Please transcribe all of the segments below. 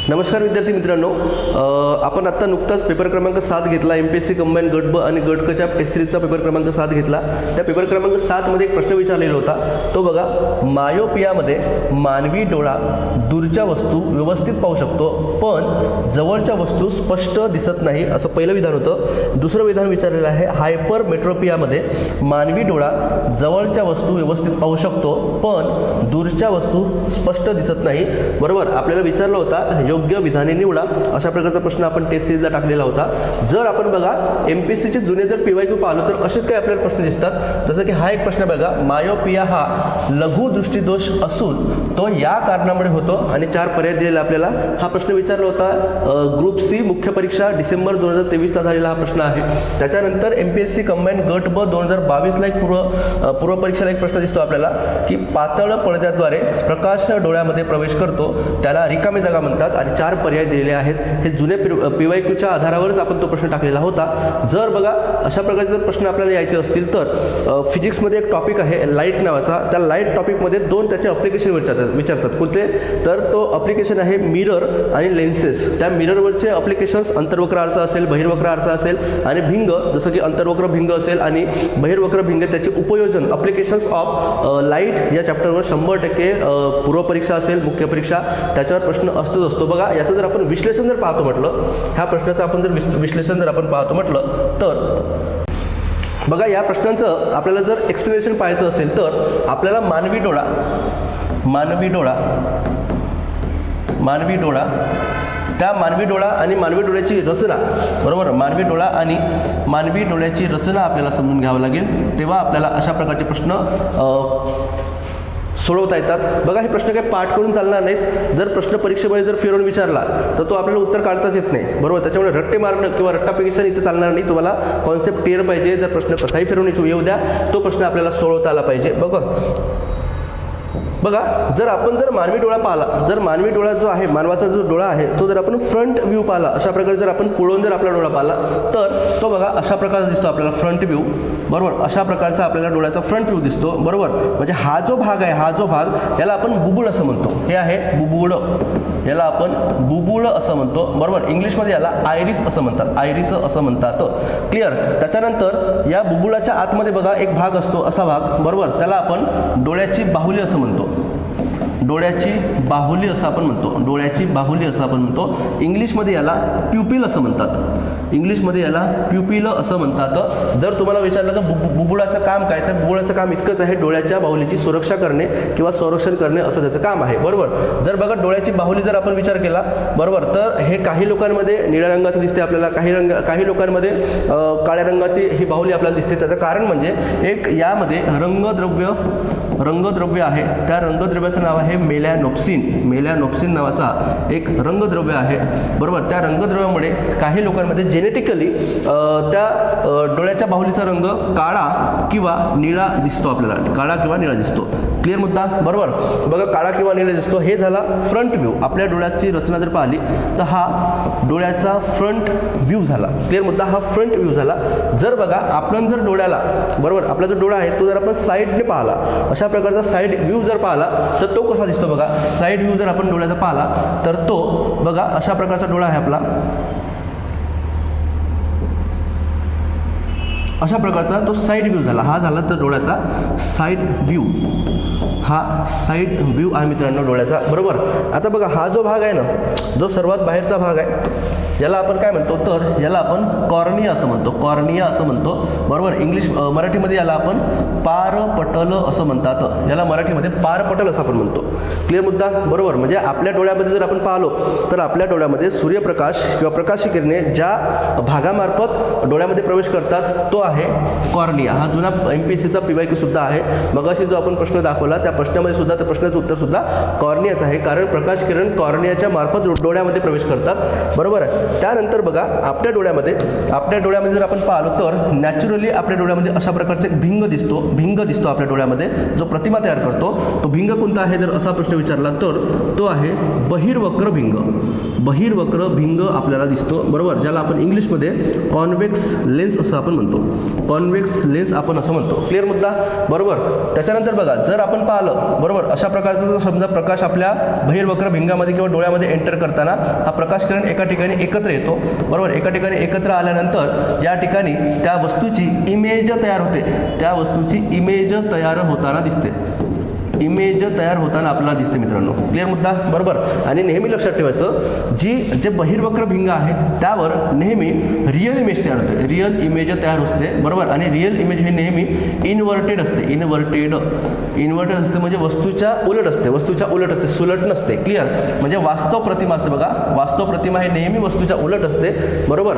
नमस्कार विद्यार्थी मित्रांनो, आपण आत्ता नुकताच पेपर क्रमांक 7 घेतला. MPSC कंबाईन गट ब आणि गट क च्या टेस्ट सिरीजचा पेपर क्रमांक 7 घेतला. त्या पेपर क्रमांक 7 मध्ये एक प्रश्न विचारलेला होता. तो बघा, मायोपियामध्ये मानवी डोळा दूरच्या वस्तू व्यवस्थित पाहू शकतो पण जवळच्या वस्तू स्पष्ट दिसत नाही, असं पहिलं विधान होतं. दुसरं विधान विचारलेलं आहे, हायपरमेट्रोपियामध्ये मानवी डोळा जवळच्या वस्तू व्यवस्थित पाहू शकतो पण दूरच्या वस्तू स्पष्ट दिसत नाही. बरोबर, आपल्याला विचारलं होता योग्य विधाने निवडा, अशा प्रकारचा प्रश्न आपण टेस्ट सिरीजला टाकलेला होता. जर आपण बघा MPSCचे जुने जर PYQ पाहिलं तर असेच काही आपल्याला प्रश्न दिसतात. जसं की हा एक प्रश्न बघा, मायोपिया हा लघु दृष्टिदोष असून तो या कारणामुळे होतो आणि 4 पर्याय दिलेला आपल्याला. हा प्रश्न विचारला होता ग्रुप C मुख्य परीक्षा डिसेंबर 2023 ला झालेला हा प्रश्न आहे. त्याच्यानंतर MPSC कंबाईन गट ब 2022 ला एक पूर्व परीक्षेला एक प्रश्न दिसतो आपल्याला की पातळ पडद्याद्वारे प्रकाश डोळ्यामध्ये प्रवेश करतो त्याला रिकामी जागा म्हणतात आणि 4 पर्याय दिलेले आहेत. हे जुने PYQच्या आधारावरच आपण तो प्रश्न टाकलेला होता. जर बघा अशा प्रकारचे जर प्रश्न आपल्याला यायचे असतील तर फिजिक्समध्ये एक टॉपिक आहे लाईट नावाचा. त्या लाईट टॉपिकमध्ये 2 त्याचे अप्लिकेशन विचारतात. कोणते तर तो अप्लिकेशन आहे मिरर आणि लेन्सेस. त्या मिररवरचे अप्लिकेशन्स अंतर्वक्र आरसा असेल, बहिर्वक्र आरसा असेल आणि भिंग, जसं की अंतर्वक्र भिंग असेल आणि बहिर्वक्र भिंग, त्याचे उपयोजन अप्लिकेशन्स ऑफ लाईट या चॅप्टरवर 100% पूर्व परीक्षा असेल, मुख्य परीक्षा त्याच्यावर प्रश्न असतोच असतो. बघा याचं जर आपण विश्लेषण जर पाहतो म्हटलं, ह्या प्रश्नाचं आपण जर विश्लेषण जर आपण पाहतो म्हटलं तर बघा या प्रश्नांचं आपल्याला जर एक्सप्लेनेशन पाहायचं असेल तर आपल्याला मानवी डोळा त्या मानवी डोळा आणि मानवी डोळ्याची रचना, बरोबर, मानवी डोळा आणि मानवी डोळ्याची रचना आपल्याला समजून घ्यावं लागेल. तेव्हा आपल्याला अशा प्रकारचे प्रश्न सोडवता येतात. बघा हे प्रश्न काही पाठ करून चालणार नाहीत. जर प्रश्न परीक्षेमध्ये जर फिरवून विचारला तर तो आपल्याला उत्तर काढताच येत नाही, बरोबर. त्याच्यामुळे रट्टे मारणं किंवा रट्टापेक्षा इथं चालणार नाही. तुम्हाला कॉन्सेप्ट क्लिअर पाहिजे. जर प्रश्न कसाही फिरवून येऊ द्या, तो प्रश्न आपल्याला सोडवता आला पाहिजे. बघा जर मानवी डोळा पाहिला, जर मानवी डोळा जो आहे, मानवाचा जो डोळा आहे तो जर आपण फ्रंट व्ह्यू पाहिला, अशा प्रकारे जर आपण पुढून जर आपला डोळा पाहिला तर तो बघा अशा प्रकारचा दिसतो आपल्याला फ्रंट व्ह्यू, बरोबर. अशा प्रकारचा आपल्याला डोळ्याचा फ्रंट व्ह्यू दिसतो, बरोबर. म्हणजे हा जो भाग आहे, हा जो भाग याला आपण बुबुळ असं म्हणतो. हे आहे बुबुळ, याला आपण बुबुळ असं म्हणतो, बरोबर. इंग्लिशमध्ये याला आयरिस असं म्हणतात, आयरिस असं म्हणतात. क्लिअर. त्याच्यानंतर या बुबुळाच्या आतमध्ये बघा एक भाग असतो, असा भाग, बरोबर. त्याला आपण डोळ्याची बाहुली असं म्हणतो, डोळ्याची बाहुली असं आपण म्हणतो, डोळ्याची बाहुली असं आपण म्हणतो. इंग्लिशमध्ये याला प्युपिल असं म्हणतात, इंग्लिशमध्ये याला प्युपिल असं म्हणतात. जर तुम्हाला विचारलं का बुबुळाचं काम काय, तर बुबुळाचं काम इतकंच आहे, डोळ्याच्या बाहुलीची सुरक्षा करणे किंवा संरक्षण करणे असं त्याचं काम आहे, बरोबर. जर बघा डोळ्याची बाहुली जर आपण विचार केला, बरोबर, तर हे काही लोकांमध्ये निळ्या रंगाचं दिसते आपल्याला, काही लोकांमध्ये काळ्या रंगाची ही बाहुली आपल्याला दिसते. त्याचं कारण म्हणजे एक यामध्ये रंगद्रव्य आहे. त्या रंगद्रव्याचं नाव आहे मेलॅनोप्सिन नावाचा एक रंगद्रव्य आहे, बरोबर. त्या रंगद्रव्यामुळे काही लोकांमध्ये जेनेटिकली त्या डोळ्याच्या बाहुलीचा रंग काळा किंवा निळा दिसतो आपल्याला, काळा किंवा निळा दिसतो. क्लिअर मुद्दा, बरोबर. बघा काळा किंवा निळा दिसतो. हे झाला फ्रंट व्ह्यू. आपल्या डोळ्याची रचना जर पाहिली तर हा डोळ्याचा फ्रंट व्ह्यू झाला. क्लिअर मुद्दा, हा फ्रंट व्ह्यू झाला. जर बघा आपण जर डोळ्याला, बरोबर, आपला जो डोळा आहे तो जर आपण साईडने पाहिला, अशा प्रकारचा साईड व्ह्यू जर पाहिला तर तो कसा दिसतो बघा. साईड व्ह्यू जर आपण डोळ्याचा पाहिला तर तो बघा अशा प्रकारचा डोळा आहे आपला, अशा प्रकारचा तो साईड व्ह्यू झाला. हा झाला तर डोळ्याचा साईड व्ह्यू, हा साईड व्ह्यू आहे मित्रांनो डोळ्याचा, बरोबर. आता बघा हा जो भाग आहे ना, जो सर्वात बाहेरचा भाग आहे, याला आपण काय म्हणतो तर याला आपण कॉर्निया असं म्हणतो, कॉर्निया असं म्हणतो, बरोबर. मराठीमध्ये याला आपण पारपटल असं म्हणतात, याला मराठीमध्ये पारपटल असं आपण म्हणतो. क्लिअर मुद्दा, बरोबर. म्हणजे आपल्या डोळ्यामध्ये जर आपण पाहिलो तर आपल्या डोळ्यामध्ये सूर्यप्रकाश किंवा प्रकाशी किरणे ज्या भागामार्फत डोळ्यामध्ये प्रवेश करतात तो आहे कॉर्निया. हा जुना MPSCचा PYQ सुद्धा आहे. मगाशी जो आपण प्रश्न दाखवला त्या प्रश्नामध्ये सुद्धा त्या प्रश्नाचं उत्तर सुद्धा कॉर्नियाच आहे, कारण प्रकाश किरण कॉर्नियाच्या मार्फत डोळ्यामध्ये प्रवेश करतात, बरोबर आहे. त्यानंतर बघा आपल्या डोळ्यामध्ये जर आपण पाहिलो तर नॅचरली आपल्या डोळ्यामध्ये अशा प्रकारचा एक भिंग दिसतो आपल्या डोळ्यामध्ये, जो प्रतिमा तयार करतो. तो भिंग कोणता आहे जर असा प्रश्न विचारला तर तो आहे बहिर्वक्र भिंग आपल्याला दिसतो, बरोबर. ज्याला आपण इंग्लिशमध्ये कॉन्व्हेक्स लेन्स असं आपण म्हणतो. कॉन्व्हेक्स लेन्स आपण असं म्हणतो. क्लिअर मुद्दा. बरोबर. त्याच्यानंतर बघा जर आपण पाहिलं बरोबर अशा प्रकारचा जर समजा प्रकाश आपल्या बहिर्वक्र भिंगामध्ये किंवा डोळ्यामध्ये एंटर करताना हा प्रकाश किरण एका ठिकाणी एकत्र येतो. बरोबर. एका ठिकाणी एकत्र आल्यानंतर या ठिकाणी त्या वस्तूची इमेज तयार होते. त्या वस्तूची इमेज तयार होताना दिसते. इमेज तयार होताना आपल्याला दिसते मित्रांनो. क्लिअर मुद्दा. बरोबर. आणि नेहमी लक्षात ठेवायचं जे बहिर्वक्र भिंग आहे त्यावर नेहमी रिअल इमेज तयार होते. रिअल इमेज तयार होते. बरोबर. आणि रिअल इमेज हे नेहमी इन्व्हर्टेड असते. इन्व्हर्टेड असते म्हणजे वस्तूच्या उलट असते. वस्तूच्या उलट असते, सुलट नसते. क्लिअर. म्हणजे वास्तव प्रतिमा असते बघा. वास्तव प्रतिमा हे नेहमी वस्तूच्या उलट असते. बरोबर.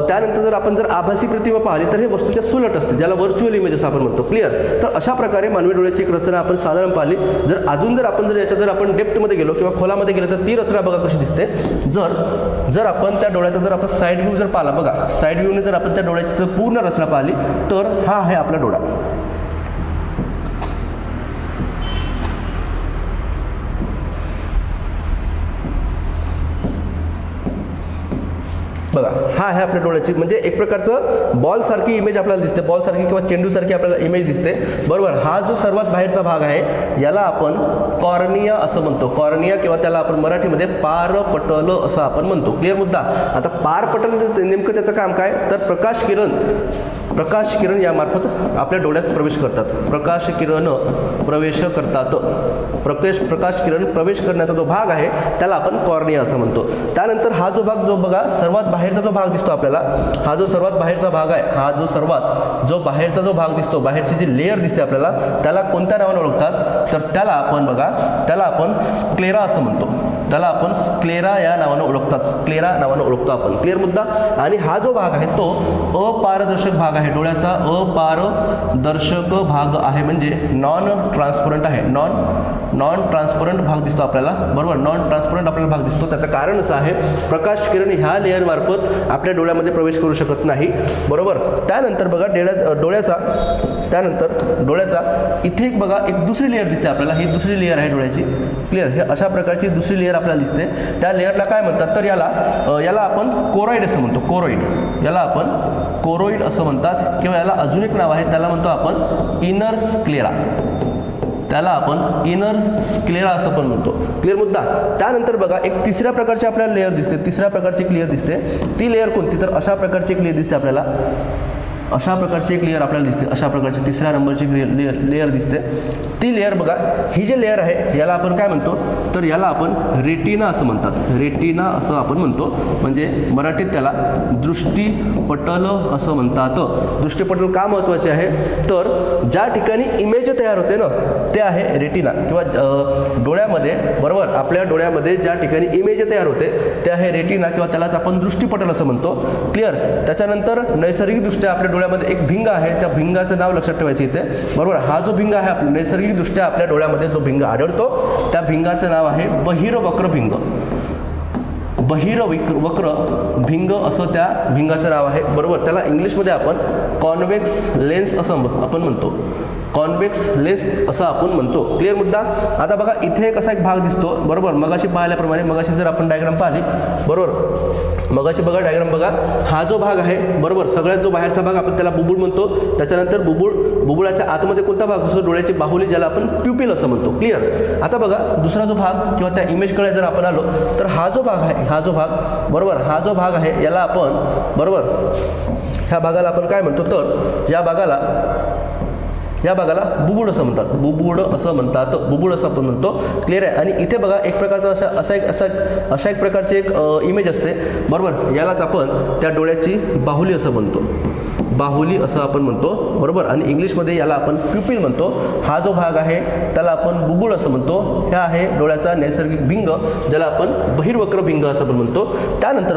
त्यानंतर जर आभासी प्रतिमा पाहिली तर हे वस्तूच्या सुलट असते, ज्याला व्हर्च्युअल इमेज असं आपण म्हणतो. क्लिअर. तर अशा प्रकारे मानवी डोळ्याची एक रचना आपण साधारण पाहिली. जर आपण डेप्थमध्ये गेलो किंवा खोलामध्ये गेलो तर ती रचना बघा कशी दिसते. जर आपण त्या डोळ्याचा जर आपण साईड व्ह्यू जर पाहिला बघा, साईड व्ह्यूने जर आपण त्या डोळ्याची जर पूर्ण रचना पाहिली तर हा आहे आपला डोळा. बघा हा आहे आपल्या डोळ्याची म्हणजे एक प्रकारचं बॉल सारखी इमेज आपल्याला दिसते. बॉल सारखी किंवा चेंडू सारखी आपल्याला इमेज दिसते. बरोबर. हा जो सर्वात बाहेरचा भाग आहे याला आपण कॉर्निया असं म्हणतो. कॉर्निया किंवा त्याला आपण मराठीमध्ये पारपटल असं आपण म्हणतो. क्लिअर मुद्दा. आता पारपटल नेमकं त्याचं काम काय तर प्रकाश किरण यामार्फत आपल्या डोळ्यात प्रवेश करतात. प्रकाश किरण प्रवेश करण्याचा जो भाग आहे त्याला आपण कॉर्निया असं म्हणतो. त्यानंतर हा जो भाग जो बघा सर्वात बाहेरचा जो भाग दिसतो आपल्याला, हा जो सर्वात बाहेरचा भाग आहे, हा जो बाहेरचा जो भाग दिसतो, बाहेरची जी लेअर दिसते आपल्याला त्याला कोणत्या नावाने ओळखतात तर त्याला आपण स्क्लेरा असं म्हणतो. त्याला आपण स्क्लेरा या नावानं ओळखतात. स्क्लेरा नावानं ओळखतो आपण. क्लिअर मुद्दा. आणि हा जो भाग आहे तो अपारदर्शक भाग आहे. डोळ्याचा अपारदर्शक भाग आहे म्हणजे नॉन ट्रान्सपरंट आहे. नॉन ट्रान्सपरंट भाग दिसतो आपल्याला. बरोबर. नॉन ट्रान्सपरंट आपल्याला भाग दिसतो. त्याचं कारण असं आहे प्रकाश किरण ह्या लेअर मार्फत आपल्या डोळ्यामध्ये प्रवेश करू शकत नाही. बरोबर. त्यानंतर बघा डोळ्याचा इथे एक बघा एक दुसरी लेअर दिसते आपल्याला. ही दुसरी लेअर आहे डोळ्याची. क्लिअर. हे अशा प्रकारची दुसरी लेअर आपल्याला दिसते. त्या लेअरला काय म्हणतात तर याला आपण कोरॉइड असं म्हणतो. याला आपण कोरॉइड असं म्हणतात किंवा याला अजून एक नाव आहे त्याला म्हणतो आपण इनर स्क्लेरा असं पण म्हणतो. क्लिअर मुद्दा. त्यानंतर बघा एक तिसऱ्या प्रकारची आपल्याला लेअर दिसते. तिसऱ्या प्रकारची एक लेअर दिसते. ती लेअर कोणती तर अशा प्रकारची एक लेअर दिसते आपल्याला. अशा प्रकारची एक लेअर आपल्याला दिसते. अशा प्रकारची तिसऱ्या नंबरची लेअर दिसते. ती लेअर बघा ही जी लेअर आहे याला आपण काय म्हणतो तर याला आपण रेटिना असं म्हणतात. रेटिना असं आपण म्हणतो म्हणजे मराठीत त्याला दृष्टीपटल असं म्हणतात. दृष्टीपटल का महत्त्वाचे आहे तर ज्या ठिकाणी इमेज तयार होते ना ते आहे रेटिना किंवा डोळ्यामध्ये. बरोबर. आपल्या डोळ्यामध्ये ज्या ठिकाणी इमेज तयार होते ते आहे रेटिना किंवा त्यालाच आपण दृष्टीपटल असं म्हणतो. क्लिअर. त्याच्यानंतर नैसर्गिकदृष्ट्या आपल्या डोळ्यामध्ये एक भिंग आहे. त्या भिंगाचं नाव लक्षात ठेवायचं इथे. बरोबर. हा जो भिंग आहे नैसर्गिकदृष्ट्या आपल्या डोळ्यामध्ये जो भिंग आढळतो त्या भिंगाचं नाव आहे बहिर्वक्र भिंग. बहिर्वक्र भिंग असं त्या भिंगाचं नाव आहे. बरोबर. त्याला इंग्लिशमध्ये आपण कॉन्व्हेक्स लेन्स असं आपण म्हणतो. कॉन्व्हेक्स लेन्स असं आपण म्हणतो. क्लिअर मुद्दा. आता बघा इथे एक असा एक भाग दिसतो. बरोबर. मगाशी पाहिल्याप्रमाणे मगाशी जर आपण डायग्राम पाहिली. बरोबर. मगाशी बघा डायग्राम बघा हा जो भाग आहे. बरोबर. सगळ्यात जो बाहेरचा भाग आपण त्याला बुबुळ म्हणतो. त्याच्यानंतर बुबुळाच्या आतमध्ये कोणता भाग असतो डोळ्याची बाहुली ज्याला आपण प्युपिल असं म्हणतो. क्लिअर. आता बघा दुसरा जो भाग किंवा त्या इमेजकडे जर आपण आलो तर हा जो भाग आहे बरोबर हा जो भाग आहे याला आपण बरोबर ह्या भागाला आपण काय म्हणतो तर या भागाला बुबुळ असं म्हणतात. बुबुळ असं आपण म्हणतो. क्लिअर आहे. आणि इथे बघा एक प्रकारचा अशा एक प्रकारची एक इमेज असते. बरोबर. यालाच आपण त्या डोळ्याची बाहुली असं म्हणतो. बरोबर. आणि इंग्लिशमध्ये याला आपण प्युपिल म्हणतो. हा जो भाग आहे त्याला आपण बुबुळ असं म्हणतो. हा आहे डोळ्याचा नैसर्गिक भिंग ज्याला आपण बहिर्वक्र भिंग असं पण म्हणतो. त्यानंतर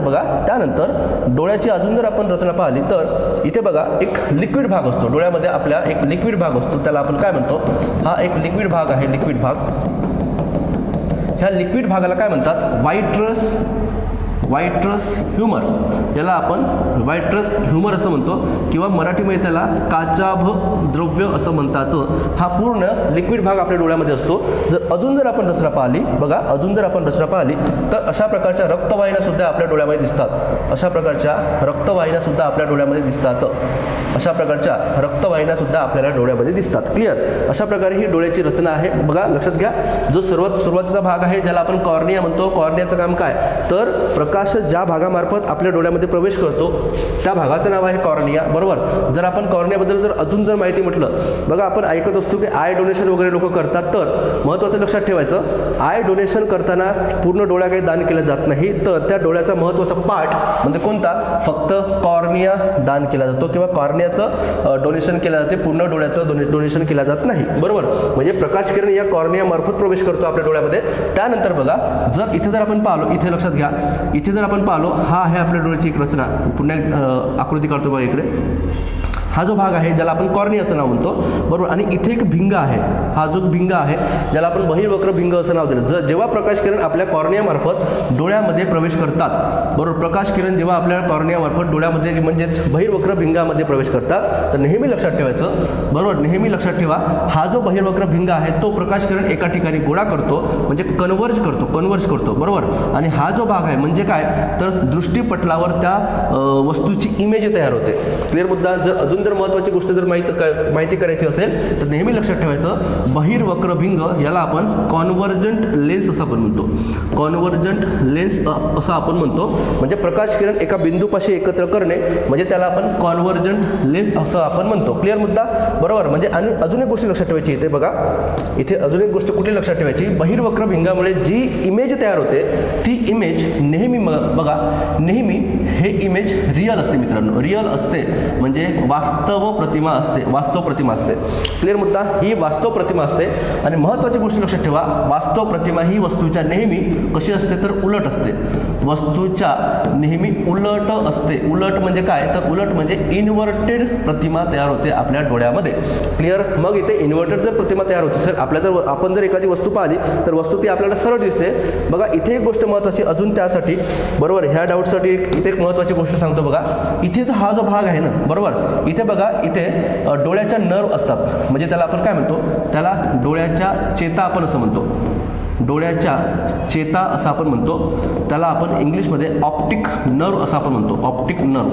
डोळ्याची अजून जर आपण रचना पाहिली तर इथे बघा एक लिक्विड भाग असतो. डोळ्यामध्ये आपल्या एक लिक्विड भाग असतो त्याला आपण काय म्हणतो हा एक लिक्विड भाग आहे. लिक्विड भाग. ह्या लिक्विड भागाला काय म्हणतात व्हायट्रस ह्युमर, याला आपण व्हायट्रस ह्युमर असं म्हणतो किंवा मराठीमध्ये त्याला काचाभ द्रव्य असं म्हणतात. हा पूर्ण लिक्विड भाग आपल्या डोळ्यामध्ये असतो. अजून जर आपण रचना पाहिली बघा, अजून जर आपण रचना पाहिली तर अशा प्रकारच्या रक्तवाहिन्या सुद्धा आपल्या डोळ्यामध्ये दिसतात. अशा प्रकारच्या रक्तवाहिन्या सुद्धा आपल्या डोळ्यामध्ये दिसतात. अशा प्रकारच्या रक्तवाहिन्या सुद्धा आपल्याला डोळ्यामध्ये दिसतात. क्लिअर? अशा प्रकारे ही डोळ्याची रचना आहे. बघा लक्षात घ्या, जो सुरुवातीचा भाग आहे ज्याला आपण कॉर्निया म्हणतो. कॉर्नियाचं काम काय, तर प्रकाश ज्या भागामार्फत आपल्या डोळ्यामध्ये प्रवेश करतो त्या भागाचं नाव आहे कॉर्निया. बरोबर? जर आपण कॉर्नियाबद्दल जर अजून जर माहिती म्हटलं, बघा आपण ऐकत असतो की आय डोनेशन वगैरे लोक करतात. तर महत्त्वाचं लक्षात ठेवायचं, आय डोनेशन करताना पूर्ण डोळा काही दान केलं जात नाही. तर त्या डोळ्याचा महत्त्वाचा पार्ट म्हणजे कोणता, फक्त कॉर्निया दान केला जातो किंवा कॉर्नियाचं डोनेशन केलं जाते. पूर्ण डोळ्याचं डोनेशन केलं जात नाही. बरोबर? म्हणजे प्रकाश किरण या कॉर्निया मार्फत प्रवेश करतो आपल्या डोळ्यामध्ये. त्यानंतर बघा, जर इथे जर आपण पाहिलो, इथे लक्षात घ्या, इथे जर आपण पाहिलो, हा आहे आपल्या डोळ्याची एक रचना. पुन्हा आकृती काढतो बघा इकडे. हा जो भाग आहे ज्याला आपण कॉर्निया असं नाव म्हणतो. बरोबर? आणि इथे एक भिंग आहे. हा जो भिंग आहे ज्याला आपण बहिर्वक्र भिंग असं नाव दिलं. जेव्हा प्रकाश किरण आपल्या कॉर्नियामार्फत डोळ्यामध्ये प्रवेश करतात, बरोबर, प्रकाश किरण जेव्हा आपल्या कॉर्नियामार्फत डोळ्यामध्ये म्हणजेच बहिर्वक्र भिंगामध्ये प्रवेश करतात, तर नेहमी लक्षात ठेवायचं, बरोबर, नेहमी लक्षात ठेवा, हा जो बहिर्वक्र भिंग आहे तो प्रकाश किरण एका ठिकाणी गोळा करतो, म्हणजे कन्वर्ज करतो. बरोबर? आणि हा जो भाग आहे म्हणजे काय, तर दृष्टीपटलावर त्या वस्तूची इमेज तयार होते. क्लिअर मुद्दा? जर अजून जर महत्त्वाची गोष्ट जर माहिती करायची असेल तर नेहमी लक्षात ठेवायचं, बहिर्वक्र भिंग याला आपण कॉन्व्हर्जंट लेन्स असं आपण म्हणतो. कॉन्व्हर्जंट लेन्स असं आपण म्हणतो. म्हणजे प्रकाश किरण एका बिंदूपाशी एकत्र करणे म्हणजे त्याला आपण कॉन्व्हर्जंट लेन्स असं आपण म्हणतो. क्लिअर मुद्दा? बरोबर? म्हणजे अजून एक गोष्ट लक्षात ठेवायची, इथे बघा, इथे अजून एक गोष्ट कुठली लक्षात ठेवायची, बहिर्वक्र भिंगामुळे जी इमेज तयार होते ती इमेज नेहमी बघा, नेहमी हे इमेज रिअल असते मित्रांनो. रिअल असते म्हणजे वास्तव प्रतिमा असते. क्लिअर मुद्दा? ही वास्तव प्रतिमा असते. आणि महत्त्वाची गोष्ट लक्षात ठेवा, वास्तव प्रतिमा ही वस्तूच्या नेहमी कशी असते, तर उलट असते. वस्तूच्या नेहमी उलट असते. उलट म्हणजे काय, तर उलट म्हणजे इन्व्हर्टेड प्रतिमा तयार होते आपल्या डोळ्यामध्ये. क्लिअर? मग इथे इन्व्हर्टेड जर प्रतिमा तयार होते सर आपल्या, जर आपण जर एखादी वस्तू पाहिली तर वस्तू ती आपल्याला सरळ दिसते. बघा इथे एक गोष्ट महत्त्वाची अजून त्यासाठी, बरोबर, ह्या डाऊटसाठी इथे एक महत्त्वाची गोष्ट सांगतो. बघा इथे हा जो भाग आहे ना, बरोबर, इथे बघा, इथे डोळ्याच्या नर्व असतात. म्हणजे त्याला आपण काय म्हणतो, त्याला डोळ्याच्या चेता आपण असं म्हणतो. डोळ्याच्या चेता असं आपण म्हणतो. त्याला आपण इंग्लिशमध्ये ऑप्टिक नर्व असं आपण म्हणतो. ऑप्टिक नर्व,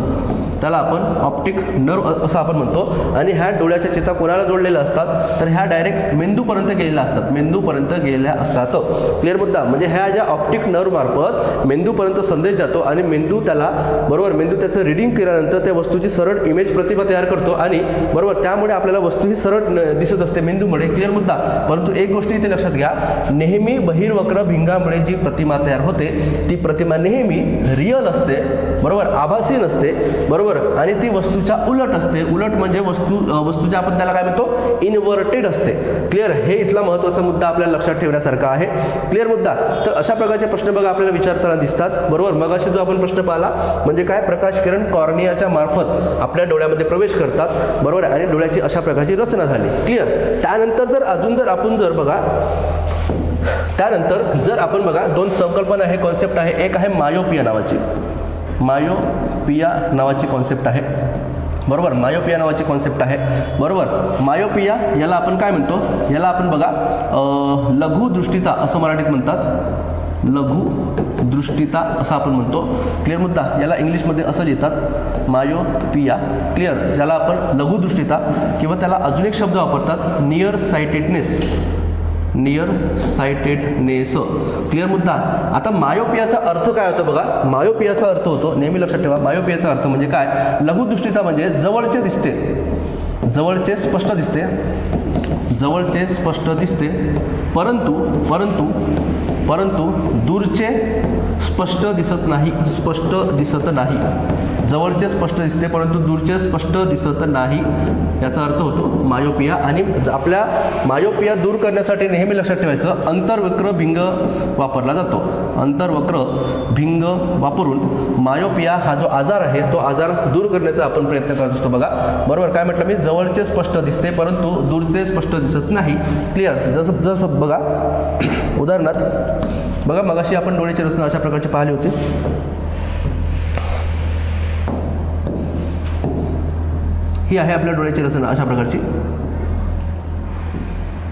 त्याला आपण ऑप्टिक नर्व असं आपण म्हणतो. आणि ह्या डोळ्याच्या चेता कोणाला जोडलेल्या असतात, तर ह्या डायरेक्ट मेंदूपर्यंत गेलेल्या असतात. मेंदूपर्यंत गेलेल्या असतात. क्लिअर मुद्दा? म्हणजे ह्या ज्या ऑप्टिक नर्व मार्फत मेंदूपर्यंत संदेश जातो आणि मेंदू त्याला, बरोबर, मेंदू त्याचं रिडिंग केल्यानंतर त्या वस्तूची सरळ इमेज प्रतिमा तयार करतो. आणि बरोबर त्यामुळे आपल्याला वस्तू ही सरळ दिसत असते मेंदूमुळे. क्लिअर मुद्दा? परंतु एक गोष्ट इथे लक्षात घ्या, नेहमी बहिर्वक्र भिंगामुळे जी प्रतिमा तयार होते ती प्रतिमा नेहमी रिअल असते. बरोबर? आभासी नसते. बरोबर? आणि ती वस्तूच्या उलट असते. उलट म्हणजे वस्तूच्या आपण त्याला काय म्हणतो, इन्व्हर्टेड असते. क्लिअर? हे इथला महत्त्वाचा मुद्दा आपल्याला लक्षात ठेवण्यासारखा आहे. क्लिअर मुद्दा? तर अशा प्रकारचे प्रश्न बघा आपल्याला विचारताना दिसतात. बरोबर? मगाशी जो आपण प्रश्न पाहिला म्हणजे काय, प्रकाश किरण कॉर्नियाच्या मार्फत आपल्या डोळ्यामध्ये प्रवेश करतात. बरोबर? आणि डोळ्याची अशा प्रकारची रचना झाली. क्लिअर? त्यानंतर जर आपण बघा, त्यानंतर जर आपण बघा, दोन संकल्पना आहे, कॉन्सेप्ट आहे. एक आहे मायोपिया नावाची कॉन्सेप्ट आहे. बरोबर? मायोपिया नावाची कॉन्सेप्ट आहे. बरोबर? मायोपिया याला आपण काय म्हणतो, याला आपण बघा लघुदृष्टिता असं मराठीत म्हणतात. लघुदृष्टिता असं आपण म्हणतो. क्लिअर मुद्दा? याला इंग्लिशमध्ये असं लिहितात, मायोपिया. क्लिअर? ज्याला आपण लघुदृष्टिता किंवा त्याला अजून एक शब्द वापरतात, नियर साइटेडनेस. क्लिअर मुद्दा? आता मायोपियाचा अर्थ काय होतो बघा, मायोपियाचा अर्थ होतो, नेहमी लक्षात ठेवा, मायोपियाचा अर्थ म्हणजे काय, लघुदृष्टिता म्हणजे जवळचे दिसते, जवळचे स्पष्ट दिसते, परंतु दूरचे स्पष्ट दिसत नाही. जवळचे स्पष्ट दिसते परंतु दूरचे स्पष्ट दिसत नाही, याचा अर्थ होतो मायोपिया. आणि आपल्या मायोपिया दूर करण्यासाठी नेहमी लक्षात ठेवायचं, अंतर्वक्र भिंग वापरला जातो. अंतर्वक्र भिंग वापरून मायोपिया हा जो आजार आहे तो आजार दूर करण्याचा आपण प्रयत्न करत असतो. बघा बरोबर काय म्हटलं मी, जवळचे स्पष्ट दिसते परंतु दूरचे स्पष्ट दिसत नाही. क्लिअर? जसं बघा उदाहरणार्थ बघा, मगाशी आपण डोळ्याची रचना अशा प्रकारची पाहिली होती. ही आहे आपल्या डोळ्याची रचना अशा प्रकारची.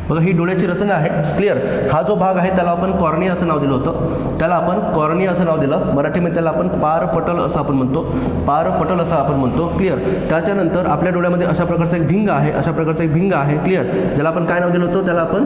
बघा ही डोळ्याची रचना आहे. क्लिअर. हा जो भाग आहे त्याला आपण कॉर्निया असं नाव दिलं होतं. त्याला आपण कॉर्निया असं नाव दिलं. मराठीमध्ये त्याला आपण पारपटल असं आपण म्हणतो. पारपटल असं आपण म्हणतो. क्लिअर. त्याच्यानंतर आपल्या डोळ्यामध्ये अशा प्रकारचा एक भिंग आहे. अशा प्रकारचा एक भिंग आहे. क्लिअर. ज्याला आपण काय नाव दिलं होतं, त्याला आपण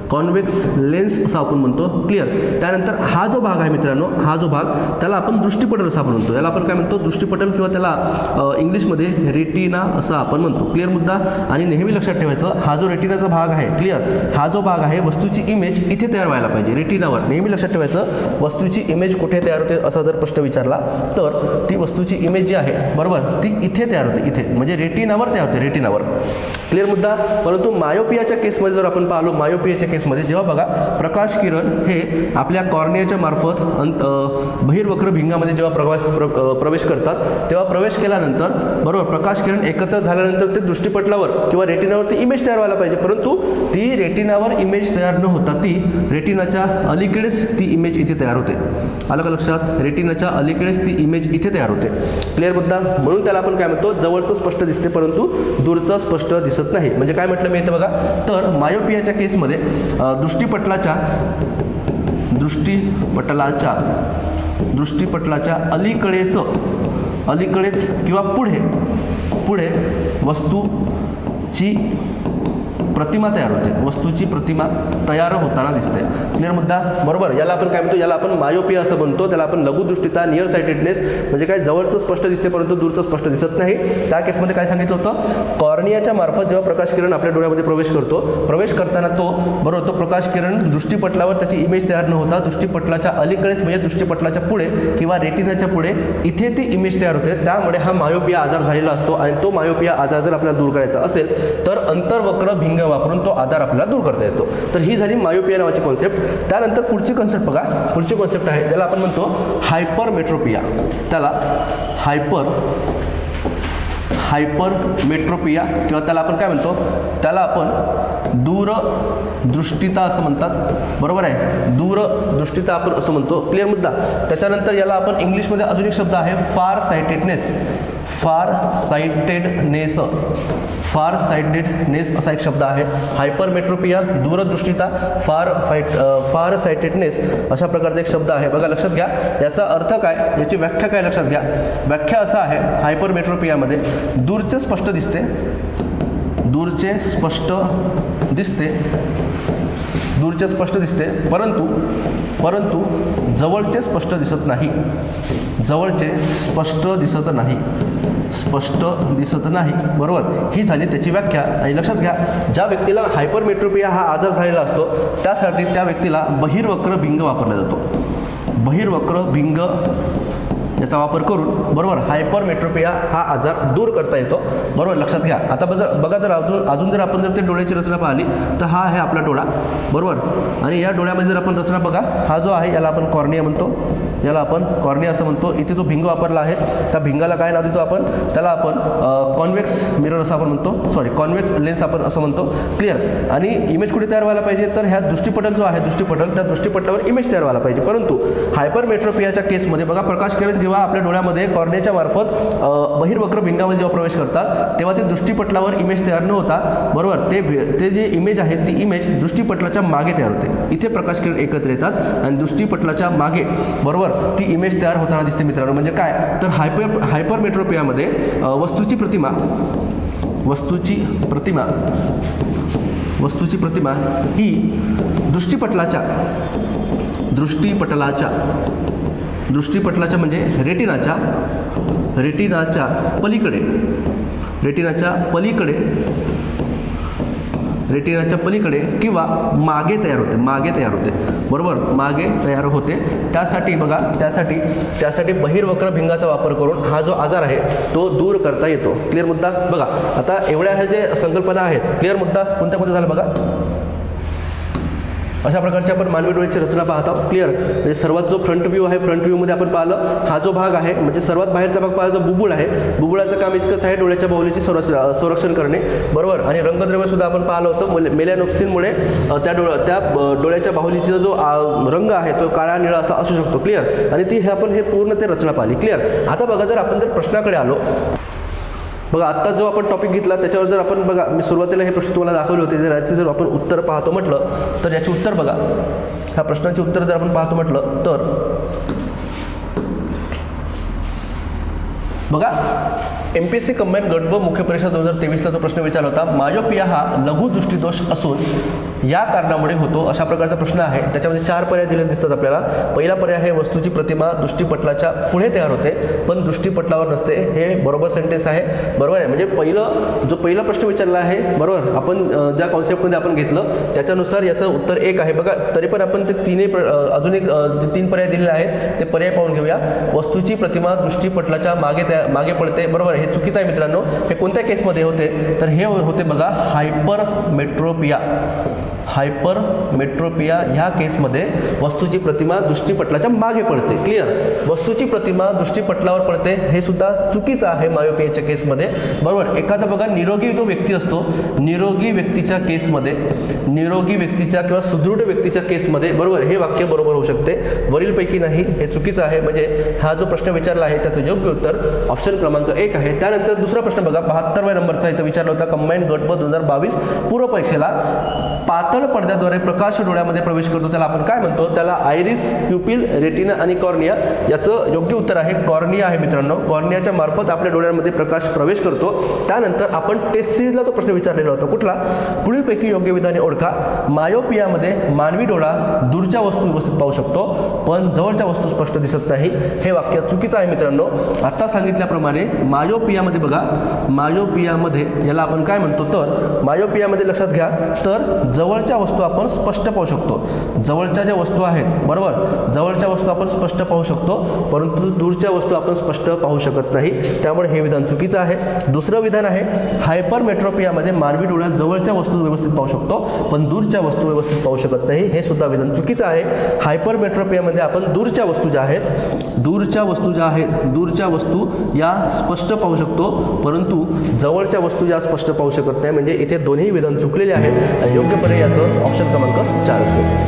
कॉन्व्हेक्स लेन्स असं आपण म्हणतो. क्लिअर. त्यानंतर हा जो भाग आहे मित्रांनो, हा जो भाग त्याला आपण दृष्टिपटल असं आपण म्हणतो. याला आपण काय म्हणतो, दृष्टिपटल, किंवा त्याला इंग्लिशमध्ये रेटिना असं आपण म्हणतो. क्लिअर मुद्दा. आणि नेहमी लक्षात ठेवायचं, हा जो रेटिनाचा भाग आहे, क्लिअर, हा जो भाग आहे वस्तूची इमेज इथे तयार व्हायला पाहिजे, रेटिनावर. नेहमी लक्षात ठेवायचं, वस्तूची इमेज कुठे तयार होते असा जर प्रश्न विचारला तर ती वस्तूची इमेज जी आहे, बरोबर, ती इथे तयार होते, इथे म्हणजे रेटिनावर तयार होते, रेटिनावर. क्लिअर मुद्दा. परंतु मायोपियाच्या केसमध्ये जर आपण पाहिलो, मायोपियाच्या केसमध्ये जेव्हा बघा प्रकाश किरण हे आपल्या कॉर्नियाच्या मार्फत बहिर्वक्र भिंगामध्ये जेव्हा प्रवेश करतात, तेव्हा प्रवेश केल्यानंतर, बरोबर, प्रकाश किरण एकत्र झाल्यानंतर ते दृष्टिपटलावर किंवा रेटिनावर ती इमेज तयार व्हायला पाहिजे. परंतु ती रेटिनावर इमेज तयार न होता ती रेटिनाच्या अलीकडेच ती इमेज इथे तयार होते. आलं का लक्षात? रेटिनाच्या अलीकडेच ती इमेज इथे तयार होते. क्लिअर मुद्दा. म्हणून त्याला आपण काय म्हणतो, जवळचं स्पष्ट दिसते परंतु दूरचं स्पष्ट दिसत नाही. म्हणजे काय म्हटलं मी इथे बघा, तर मायोपियाच्या केसमध्ये दृष्टिपटलाच्या अलीकडेच किंवा पुढे वस्तूची प्रतिमा तयार होते, वस्तूची प्रतिमा तयार होताना दिसते. क्लिअर मुद्दा. बरोबर. याला आपण काय म्हणतो, याला आपण मायोपिया असं म्हणतो. त्याला आपण लघुदृष्टीता, नियर साइटेडनेस, म्हणजे काय जवळचं स्पष्ट दिसते परंतु दूरचं स्पष्ट दिसत नाही. त्या केसमध्ये काय सांगितलं होतं, कॉर्नियाच्या मार्फत जेव्हा प्रकाश किरण आपल्या डोळ्यामध्ये प्रवेश करतो, प्रवेश करताना तो, बरोबर, तो प्रकाश किरण दृष्टिपटलावर त्याची इमेज तयार न होता दृष्टिपटलाच्या अलीकडेच म्हणजे दृष्टिपटलाच्या पुढे किंवा रेटिनाच्या पुढे इथे ती इमेज तयार होते. त्यामुळे हा मायोपिया आजार झालेला असतो. आणि तो मायोपिया आजार जर आपल्याला दूर करायचा असेल तर अंतर्वक्र भिंग वापरून तो आजार आपल्याला दूर करता येतो. तर ही झाली मायोपिया नावाची कॉन्सेप्ट. त्यानंतर पुढची कॉन्सेप्ट बघा, पुढची कॉन्सेप्ट आहे त्याला आपण म्हणतो हायपरमेट्रोपिया. त्याला हायपरमेट्रोपिया किंवा त्याला आपण काय म्हणतो, त्याला आपण दूरदृष्टिता असं म्हणतात. बरोबर आहे. दूरदृष्टिता आपण असं म्हणतो. क्लिअर मुद्दा. त्याच्यानंतर याला आपण इंग्लिशमध्ये अजून एक शब्द आहे फार साइटेडनेस असा एक शब्द आहे. हायपरमेट्रोपिया, दूरदृष्टिता, फार साइटेडनेस अशा प्रकारचा एक शब्द आहे. बघा लक्षात घ्या, याचा अर्थ काय, याची व्याख्या काय लक्षात घ्या. व्याख्या असा आहे, हायपरमेट्रोपियामध्ये दूरचे स्पष्ट दिसते परंतु जवळचे स्पष्ट दिसत नाही. बरोबर. ही झाली त्याची व्याख्या. आणि लक्षात घ्या, ज्या व्यक्तीला हायपरमेट्रोपिया हा आजार झालेला असतो त्यासाठी त्या व्यक्तीला बहिर्वक्र भिंग वापरला जातो. बहिर्वक्र भिंग याचा वापर करून, बरोबर, हायपरमेट्रोपिया हा आजार दूर करता येतो. बरोबर. लक्षात घ्या. आता बघा जर अजून जर आपण जर ते डोळ्याची रचना पाहिली तर हा आहे आपला डोळा. बरोबर. आणि या डोळ्यामध्ये जर आपण रचना बघा, हा जो आहे याला आपण कॉर्निया म्हणतो. याला आपण कॉर्निया असं म्हणतो. इथे जो भिंग वापरला आहे त्या भिंगाला काय नाव देतो आपण, त्याला आपण कॉन्व्हेक्स मिरर असं आपण म्हणतो. कॉन्व्हेक्स लेन्स आपण असं म्हणतो. क्लिअर. आणि इमेज कुठे तयार व्हायला पाहिजे, तर ह्या दृष्टिपटल जो आहे, त्या दृष्टिपटलावर इमेज तयार व्हायला पाहिजे. परंतु हायपरमेट्रोपियाच्या केसमध्ये बघा, प्रकाश किरण जेव्हा आपल्या डोळ्यामध्ये कॉर्नियाच्या मार्फत बहिर्वक्र भिंगामध्ये जेव्हा प्रवेश करतात तेव्हा ते दृष्टिपटलावर इमेज तयार न होता, बरोबर, ते जे इमेज आहे ती इमेज दृष्टिपटलाच्या मागे तयार होते. इथे प्रकाश किरण एकत्र येतात आणि दृष्टिपटलाच्या मागे, बरोबर, ती इमेज तयार होताना दिसते मित्रांनो. म्हणजे काय, तर हायपरमेट्रोपियामध्ये वस्तूची प्रतिमा ही दृष्टिपटलाच्या म्हणजे रेटिनाच्या पलीकडे किंवा मागे तयार होते. बरोबर. मागे तयार होते. त्यासाठी बघा, त्यासाठी बहिर्वक्र भिंगाचा वापर करून हा जो आजार आहे तो दूर करता येतो. क्लिअर मुद्दा. बघा आता एवढ्या ह्या जे संकल्पना आहेत, क्लिअर मुद्दा, कोणत्या झालं बघा. अशा प्रकारची आपण मानवी डोळ्याची रचना पाहत आहोत. क्लिअर. म्हणजे सर्वात जो फ्रंट व्ह्यू आहे, फ्रंट व्ह्यूमध्ये आपण पाहिलं हा जो भाग आहे म्हणजे सर्वात बाहेरचा भाग पाहिला जो बुबुळ आहे, बुबुळाचं काम इतकंच आहे डोळ्याच्या बाहुलीचे संरक्षण करणे. बरोबर. आणि रंगद्रव्य सुद्धा आपण पाहिलं होतं. मेलॅनोक्सिनमुळे त्या डोळ्याच्या बाहुलीचा जो रंग आहे तो काळा निळा असा असू शकतो. क्लिअर. आणि ती आपण हे पूर्ण ते रचना पाहिली. क्लिअर. आता बघा, जर आपण प्रश्नाकडे आलो बघा आत्ता जो आपण टॉपिक घेतला त्याच्यावर जर आपण बघा मी सुरुवातीला हे प्रश्न तुम्हाला दाखवले होते, जर याचे जर आपण उत्तर पाहतो म्हटलं तर याचे उत्तर बघा, ह्या प्रश्नाचे उत्तर जर आपण पाहतो म्हटलं तर बघा MPSC कंबाईन गट ब मुख्य परीक्षा 2023ला जो प्रश्न विचारला होता, मायोपिया हा लघु दृष्टीदोष असून या कारणामुळे होतो, अशा प्रकारचा प्रश्न आहे. त्याच्यामध्ये 4 पर्याय दिलेले दिसतात आपल्याला. पहिला पर्याय आहे वस्तूची प्रतिमा दृष्टीपटलाच्या पुढे तयार होते पण दृष्टीपटलावर नसते. हे बरोबर सेंटेन्स आहे, बरोबर आहे. म्हणजे पहिला प्रश्न विचारला आहे, बरोबर. आपण ज्या कॉन्सेप्टमध्ये आपण घेतलं त्याच्यानुसार याचं उत्तर 1 आहे. बघा तरी पण आपण ते तीनही अजून एक जे 3 पर्याय दिलेले आहेत ते पर्याय पाहून घेऊया. वस्तूची प्रतिमा दृष्टीपटलाच्या मागे पडते, बरोबर. हे चुकीचं आहे मित्रांनो. हे कोणत्या केसमध्ये होते तर हे होते बघा हायपरमेट्रोपिया. हायपरमेट्रोपिया ह्या केसमध्ये वस्तूची प्रतिमा दृष्टीपटलाच्या मागे पडते. क्लिअर. वस्तूची प्रतिमा दृष्टीपटलावर पडते हे सुद्धा चुकीचं आहे मायोपियाच्या केसमध्ये, बरोबर. एखादा बघा निरोगी जो व्यक्ती असतो, निरोगी व्यक्तीच्या केसमध्ये, निरोगी व्यक्तीच्या किंवा सुदृढ व्यक्तीच्या केसमध्ये, बरोबर, हे वाक्य बरोबर होऊ शकते. वरीलपैकी नाही, हे चुकीचं आहे. म्हणजे हा जो प्रश्न विचारला आहे त्याचं योग्य उत्तर ऑप्शन क्रमांक 1 आहे. त्यानंतर दुसरा प्रश्न बघा 72व्या नंबरचा इथं विचारला होता. कंबाईन गट ब 2022 पूर्व परीक्षेला पातळ पडद्याद्वारे प्रकाश डोळ्यामध्ये प्रवेश करतो त्याला आपण काय म्हणतो? त्याला आयरिस, प्युपिल, रेटिना आणि कॉर्निया. याचं योग्य उत्तर आहे कॉर्निया आहे मित्रांनो. कॉर्नियाच्या मार्फत आपल्या डोळ्यांमध्ये प्रकाश प्रवेश करतो. त्यानंतर आपण टेस्ट सिरीजला तो प्रश्न विचारलेला होता, कुठला? पुढीलपैकी योग्य विधाने ओळखा. मायोपियामध्ये मानवी डोळा दूरच्या वस्तू व्यवस्थित पाहू शकतो पण जवळच्या वस्तू स्पष्ट दिसत नाही. हे वाक्य चुकीचं आहे मित्रांनो. आता सांगितल्याप्रमाणे मायोपियामध्ये बघा, मायोपियामध्ये याला आपण काय म्हणतो तर मायोपियामध्ये लक्षात घ्या तर जवळच्या वस्तू आपण स्पष्ट पाहू शकतो. जवळच्या ज्या वस्तू आहेत, बरोबर, जवळच्या वस्तू आपण स्पष्ट पाहू शकतो परंतु दूरच्या वस्तू आपण स्पष्ट पाहू शकत नाही. त्यामुळे हे विधान चुकीचं आहे. दुसरं विधान आहे हायपरमेट्रोपियामध्ये मानवी डोळा जवळच्या वस्तू व्यवस्थित पाहू शकतो पण दूरच्या वस्तू व्यवस्थित पाहू शकत नाही. हे सुद्धा विधान चुकीचं आहे. हायपरमेट्रोपियामध्ये आपण दूरच्या वस्तू ज्या आहेत, दूरच्या वस्तू या स्पष्ट पाहू शकतो परंतु जवळच्या वस्तू या स्पष्ट पाहू शकत नाही. म्हणजे इथे दोन्ही विधान चुकलेले आहेत आणि योग्य पर्याय याचं ऑप्शन क्रमांक 4 असेल.